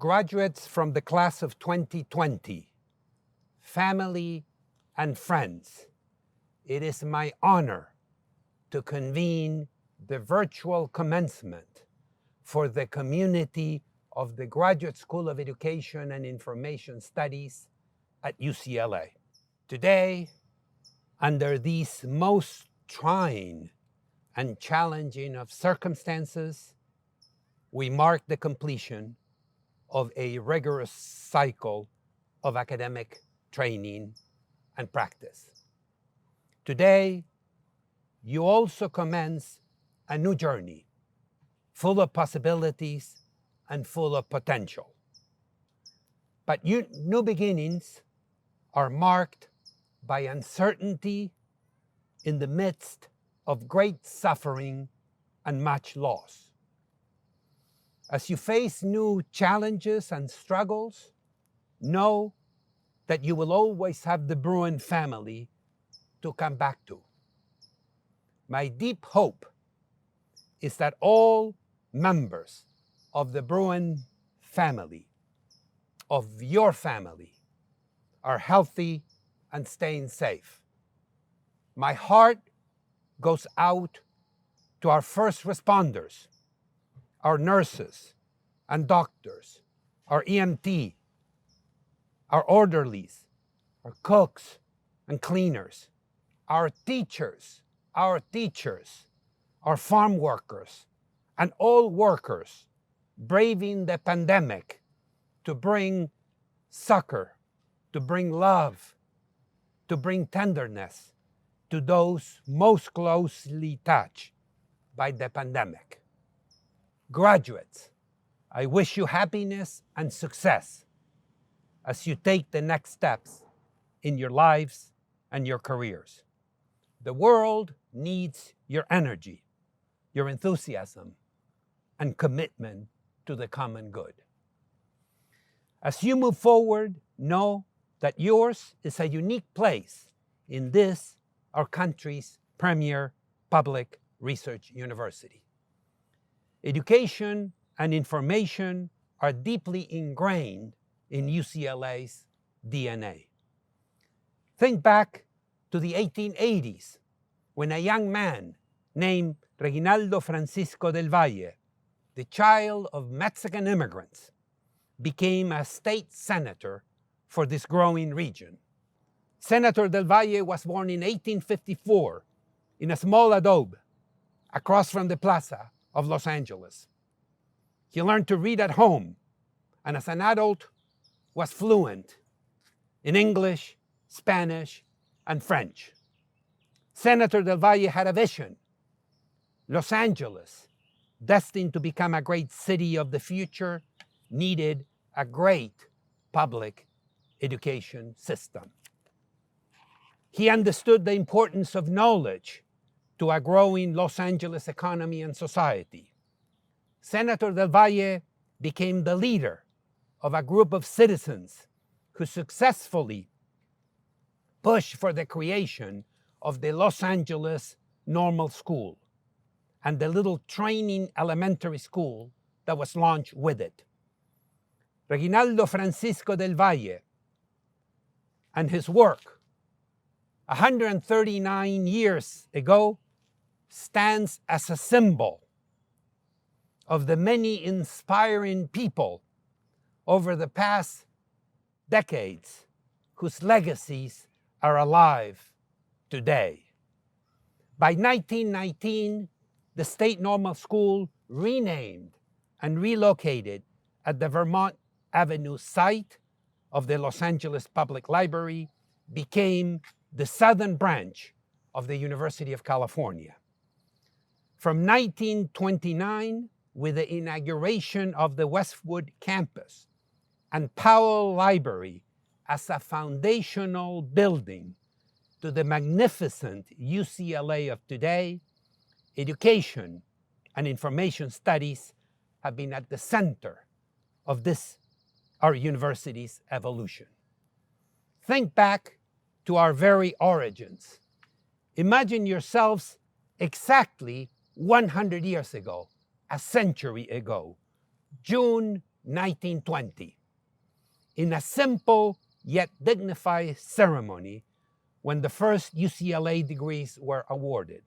Graduates from the class of 2020, family and friends, it is my honor to convene the virtual commencement for the community of the Graduate School of Education and Information Studies at UCLA. Today, under these most trying and challenging of circumstances, we mark the completion of a rigorous cycle of academic training and practice. Today, you also commence a new journey, full of possibilities and full of potential. But new beginnings are marked by uncertainty in the midst of great suffering and much loss. As you face new challenges and struggles, know that you will always have the Bruin family to come back to. My deep hope is that all members of the Bruin family, of your family, are healthy and staying safe. My heart goes out to our first responders, our nurses and doctors, our EMT, our orderlies, our cooks and cleaners, our teachers, our farm workers, and all workers braving the pandemic to bring succor, to bring love, to bring tenderness to those most closely touched by the pandemic. Graduates, I wish you happiness and success as you take the next steps in your lives and your careers. The world needs your energy, your enthusiasm, and commitment to the common good. As you move forward, know that yours is a unique place in this, our country's premier public research university. Education and information are deeply ingrained in UCLA's DNA. Think back to the 1880s, when a young man named Reginaldo Francisco del Valle, the child of Mexican immigrants, became a state senator for this growing region. Senator del Valle was born in 1854 in a small adobe across from the Plaza of Los Angeles. He learned to read at home, and as an adult was fluent in English, Spanish, and French. Senator del Valle had a vision. Los Angeles, destined to become a great city of the future, needed a great public education system. He understood the importance of knowledge to a growing Los Angeles economy and society. Senator del Valle became the leader of a group of citizens who successfully pushed for the creation of the Los Angeles Normal School and the little training elementary school that was launched with it. Reginaldo Francisco del Valle and his work 139 years ago stands as a symbol of the many inspiring people over the past decades whose legacies are alive today. By 1919, the State Normal School, renamed and relocated at the Vermont Avenue site of the Los Angeles Public Library, became the southern branch of the University of California. From 1929, with the inauguration of the Westwood campus and Powell Library as a foundational building to the magnificent UCLA of today, education and information studies have been at the center of our university's evolution. Think back to our very origins. Imagine yourselves exactly 100 years ago, a century ago, June 1920, in a simple yet dignified ceremony when the first UCLA degrees were awarded.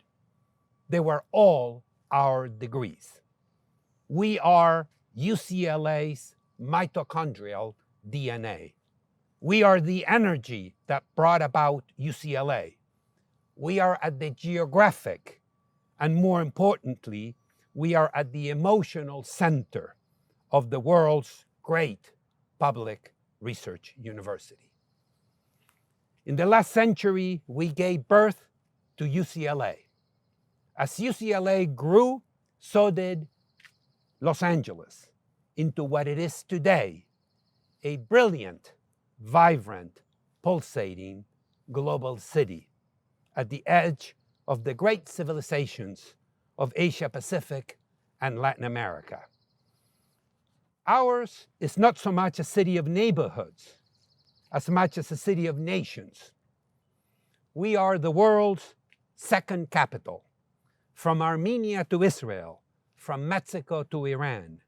They were all our degrees. We are UCLA's mitochondrial DNA. We are the energy that brought about UCLA. We are at the geographic, and more importantly, we are at the emotional center of the world's great public research university. In the last century, we gave birth to UCLA. As UCLA grew, so did Los Angeles into what it is today, a brilliant, vibrant, pulsating global city at the edge of the great civilizations of Asia Pacific and Latin America. Ours is not so much a city of neighborhoods as much as a city of nations. We are the world's second capital, from Armenia to Israel, from Mexico to Iran.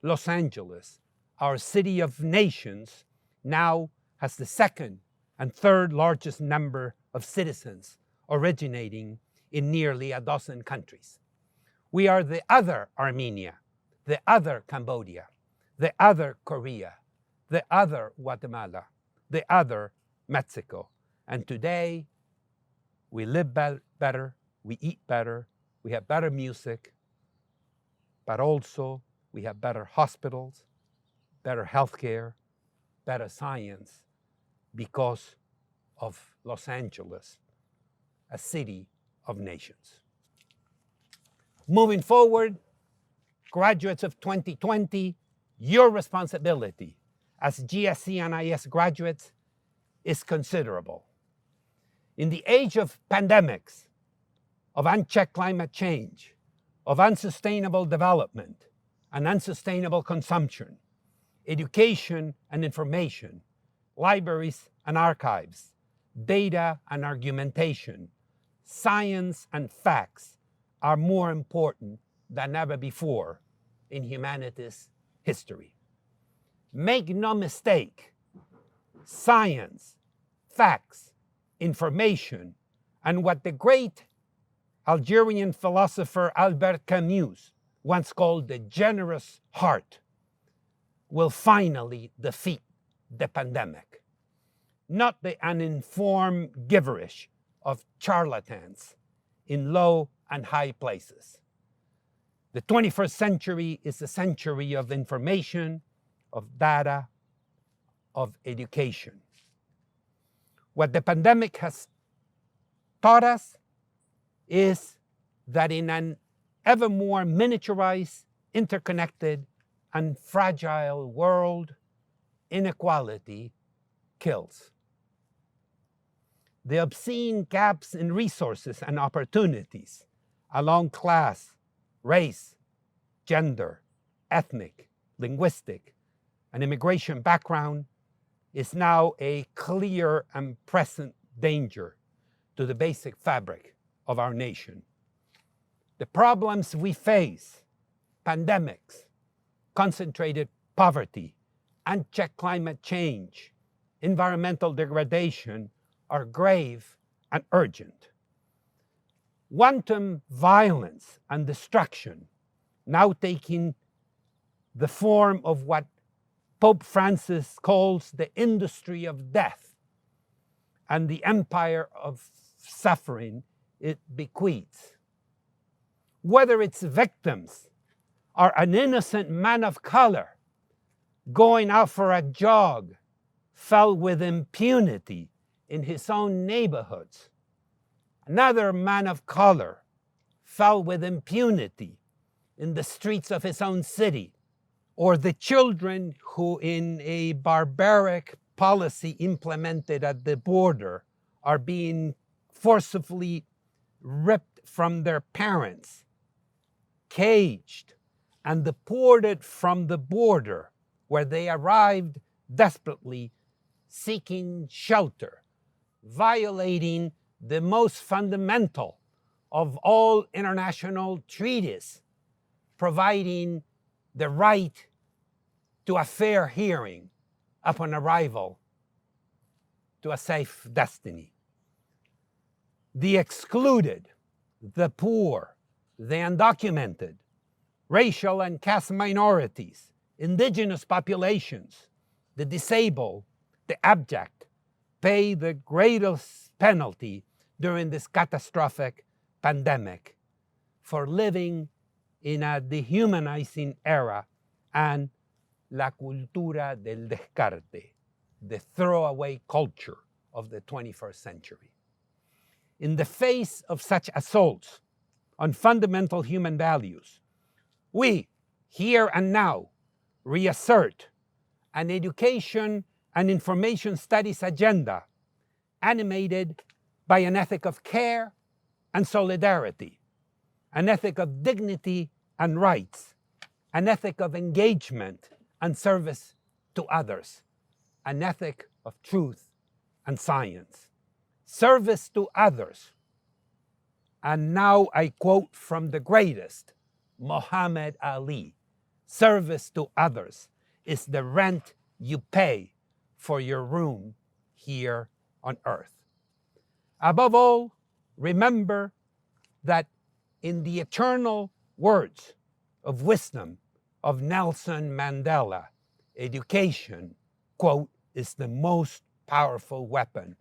Los Angeles, our city of nations, now has the second and third largest number of citizens originating in nearly a dozen countries. We are the other Armenia, the other Cambodia, the other Korea, the other Guatemala, the other Mexico. And today, we live better, we eat better, we have better music, but also we have better hospitals, better healthcare, better science because of Los Angeles, a city of nations. Moving forward, graduates of 2020, your responsibility as GSEIS graduates is considerable. In the age of pandemics, of unchecked climate change, of unsustainable development and unsustainable consumption, education and information, libraries and archives, data and argumentation, science and facts are more important than ever before in humanity's history. Make no mistake, science, facts, information, and what the great Algerian philosopher Albert Camus once called the generous heart will finally defeat the pandemic, not the uninformed giverish of charlatans in low and high places. The 21st century is a century of information, of data, of education. What the pandemic has taught us is that in an ever more miniaturized, interconnected, and fragile world, inequality kills. The obscene gaps in resources and opportunities along class, race, gender, ethnic, linguistic, and immigration background is now a clear and present danger to the basic fabric of our nation. The problems we face, pandemics, concentrated poverty, unchecked climate change, environmental degradation, are grave and urgent. Wanton violence and destruction, now taking the form of what Pope Francis calls the industry of death and the empire of suffering it bequeaths. Whether its victims are an innocent man of color going out for a jog, fell with impunity in his own neighborhoods. Another man of color fell with impunity in the streets of his own city. Or the children who, in a barbaric policy implemented at the border, are being forcibly ripped from their parents, caged, and deported from the border, where they arrived desperately seeking shelter, violating the most fundamental of all international treaties, providing the right to a fair hearing upon arrival to a safe destiny. The excluded, the poor, the undocumented, racial and caste minorities, indigenous populations, the disabled, the abject, pay the greatest penalty during this catastrophic pandemic for living in a dehumanizing era and la cultura del descarte, the throwaway culture of the 21st century. In the face of such assaults on fundamental human values, we, here and now, reassert an education and information studies agenda animated by an ethic of care and solidarity, an ethic of dignity and rights, an ethic of engagement and service to others, an ethic of truth and science, service to others. And now I quote from the greatest, Muhammad Ali, service to others is the rent you pay for your room here on earth. Above all, remember that in the eternal words of wisdom of Nelson Mandela, education, quote, is the most powerful weapon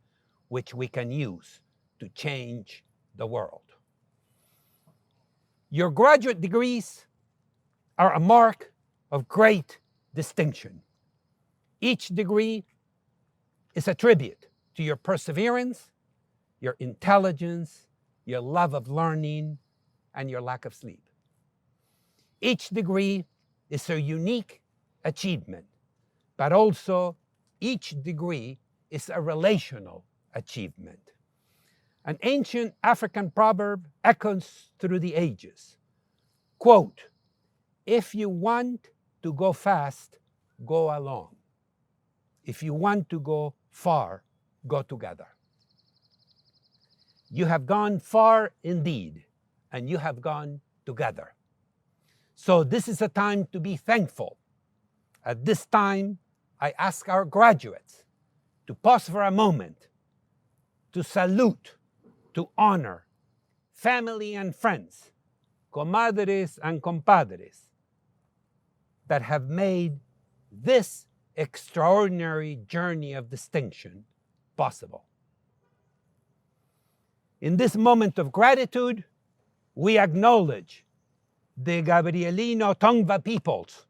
which we can use to change the world. Your graduate degrees are a mark of great distinction. Each degree is a tribute to your perseverance, your intelligence, your love of learning, and your lack of sleep. Each degree is a unique achievement, but also each degree is a relational achievement. An ancient African proverb echoes through the ages. Quote, if you want to go fast, go alone. If you want to go far, go together. You have gone far indeed, and you have gone together. So this is a time to be thankful. At this time, I ask our graduates to pause for a moment, to salute, to honor family and friends, comadres and compadres, that have made this extraordinary journey of distinction possible. In this moment of gratitude, we acknowledge the Gabrielino Tongva peoples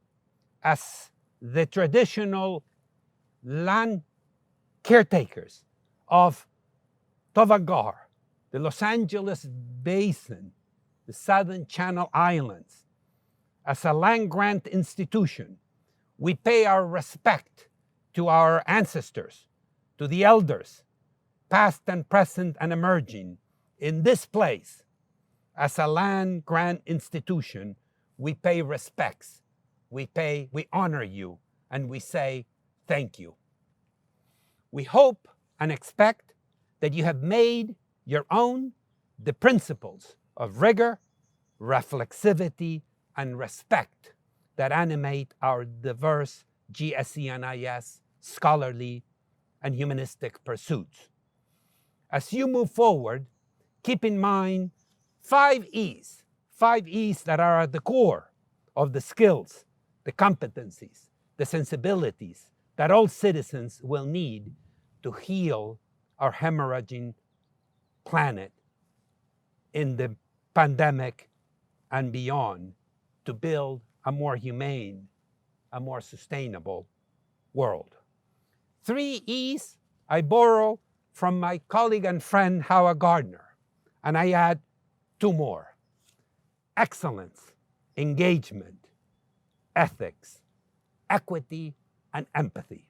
as the traditional land caretakers of Tovagar, the Los Angeles Basin, the Southern Channel Islands. As a land-grant institution, we pay our respect to our ancestors, to the elders, past and present and emerging, in this place. As a land-grant institution, we pay respects, we honor you, and we say thank you. We hope and expect that you have made your own the principles of rigor, reflexivity, and respect that animate our diverse GSEIS scholarly and humanistic pursuits. As you move forward, keep in mind 5 E's that are at the core of the skills, the competencies, the sensibilities that all citizens will need to heal our hemorrhaging planet in the pandemic and beyond, to build a more humane, a more sustainable world. 3 E's I borrow from my colleague and friend Howard Gardner, and I add 2 more. Excellence, engagement, ethics, equity, and empathy.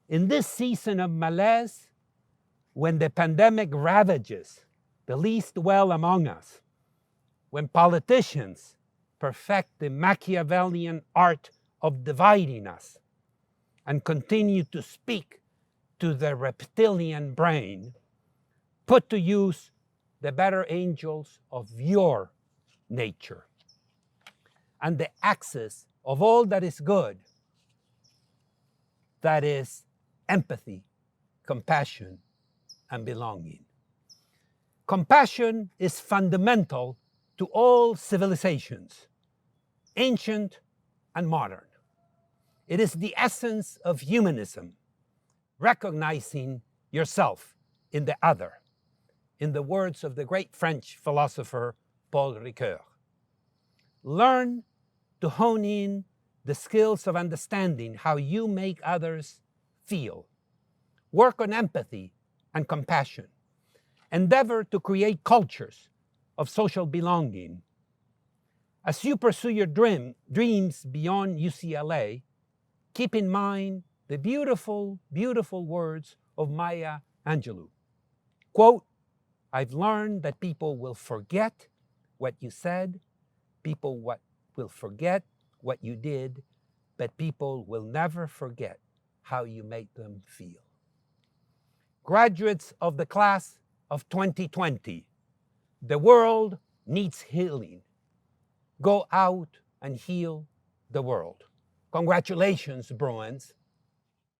In this season of malaise, when the pandemic ravages the least well among us, when politicians perfect the Machiavellian art of dividing us and continue to speak to the reptilian brain, put to use the better angels of your nature and the axis of all that is good, that is empathy, compassion, and belonging. Compassion is fundamental to all civilizations, ancient and modern. It is the essence of humanism, recognizing yourself in the other, in the words of the great French philosopher Paul Ricoeur. Learn to hone in the skills of understanding how you make others feel. Work on empathy and compassion. Endeavor to create cultures of social belonging. As you pursue your dreams beyond UCLA, keep in mind the beautiful, beautiful words of Maya Angelou. Quote, I've learned that people will forget what you said, people will forget what you did, but people will never forget how you made them feel. Graduates of the class of 2020, the world needs healing. Go out and heal the world. Congratulations, Bruins.